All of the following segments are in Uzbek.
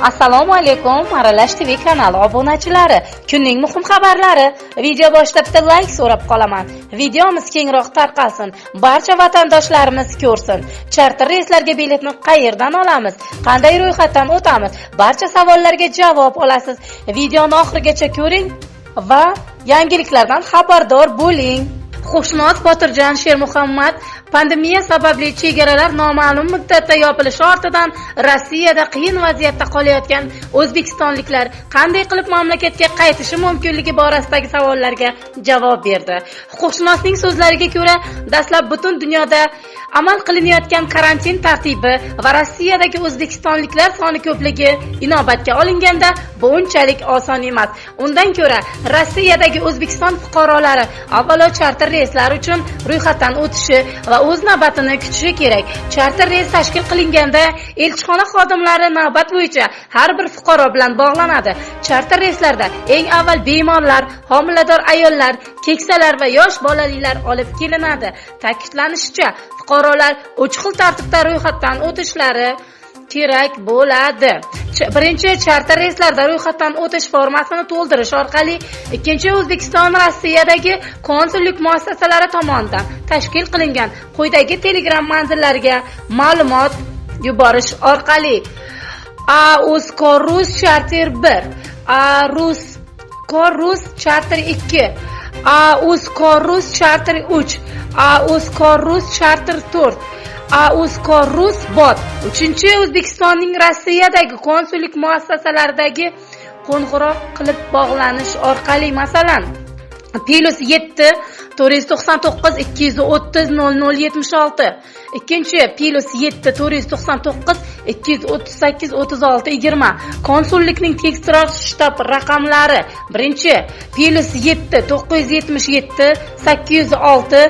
Assalomu alaykum, Aralash TV kanali obunachilari. Kunning muhim xabarlari. Video boshida bitta like so'rab qolaman. Videomiz kengroq tarqalsin, barcha vatandoshlarimiz ko'rsin. Charter reyslarga biletni qayerdan olamiz? Qanday ro'yxatdan o'tamiz? Barcha savollarga javob olasiz. Videoni oxirigacha ko'ring va yangiliklardan xabardor bo'ling. Xushnos Botirjon Shermuhammad pandemiya sababli chegaralar noma'lum muddatda yopilishi ortidan Rossiyada qiyin vaziyatda qolayotgan o'zbekistonliklar qanday qilib mamlakatga qaytishi mumkinligi borasidagi savollarga javob berdi. Xushnosning so'zlariga ko'ra, dastlab butun dunyoda amal qilinayotgan karantin tartibi va Rossiyadagi o'zbekistonliklar soni ko'pligi inobatga olinganda bu unchalik oson emas. Undan ko'ra Rossiyadagi O'zbekiston fuqarolari avvalo charter reyslar uchun ro'yxatdan o'tishi va o'z navbatini kutishi kerak. Charter reys tashkil qilinganda elchixona xodimlari navbat bo'yicha har bir fuqaro bilan bog'lanadi. Charter reyslarda eng avval bemorlar, homilador ayollar, keksalar va yosh bolalilar olib kelinadi. Ta'kidlanishicha, fuqarolar uch xil tartibda ro'yxatdan o'tishlari kerak bo'ladi. Birinchi, charter reyslarda ro'yxatdan o'tish formasini to'ldirish orqali, ikkinchi, O'zbekiston Rossiyadagi konsullik muassasalari tomonidan tashkil qilingan quyidagi Telegram manzillariga ma'lumot yuborish orqali. Uzkorus charter 1, Uzkorus charter 2, Uzkorus charter 3, Uzkorus charter 4, Uzkorus bot. Uchinchi, O'zbekistonning Rossiyadagi konsullik muassasalaridagi qo'ng'iroq qilib bog'lanish orqali, masalan, +7 499 230 0076. Ikkinchi, +7 499 238 36 20. Konsullikning tekisroq shtab raqamlari. Birinchi, +7 977 806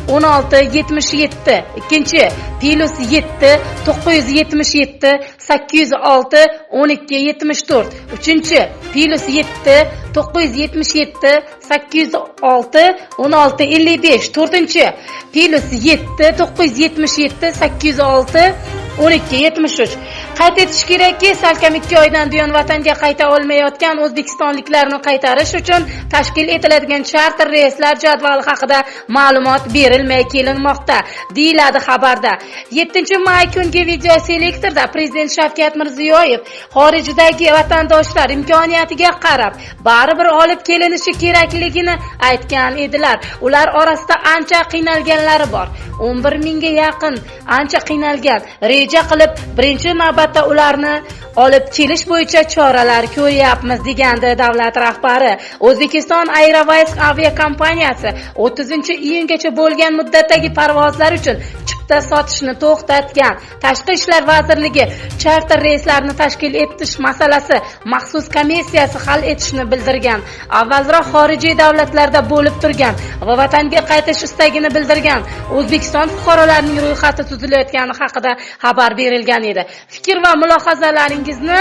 1677. Ikkinchi, +7 977 806 1274. Uchinchi, +7 977 806 1655. To'rtinchi, +7 977 806 1273. Qayd etish kerakki, salkam 2 oydan buyon vatanga qayta olmayotgan o'zbekistonliklarni qaytarish uchun tashkil etiladigan charter reyslar jadvali haqida ma'lumot berilmay kelinmoqda, deyiladi xabarda. 7-may kungi video selektorda Prezident Shavkat Mirziyoyev xorijdagi vatandoshlar imkoniyatiga qarab baribir olib kelinishi kerakligini aytgan edilar. Ular orasida ancha qiynalganlari bor. 11 mingga yaqin ancha qiynalgan. Reja qilib birinchi navbatda ularni olib kelish bo'yicha choralar ko'ryapmiz, degandi davlat rahbari. O'zbekiston Airways aviakompaniyasi 30-iyungacha bo'lgan muddatdagi parvozlar uchun chipta sotishni to'xtatgan. Tashqi ishlar vazirligi charter reyslarni tashkil etish masalasi maxsus komissiyasi hal etishni bildirgan. Avvalroq xorijiy davlatlarda bo'lib turgan va vatanga qaytish istagini bildirgan O'zbekiston fuqarolarining ro'yxati tuzilayotgani haqida xabar berilgan edi. Fikr va mulohazalaringizni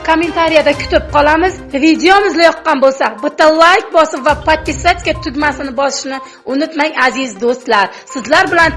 kommentariyada kutib qolamiz. Videomiz yoqqan bo'lsa, bitta like bosib va podpisatsiya tugmasini bosishni unutmang aziz do'stlar. Sizlar bilan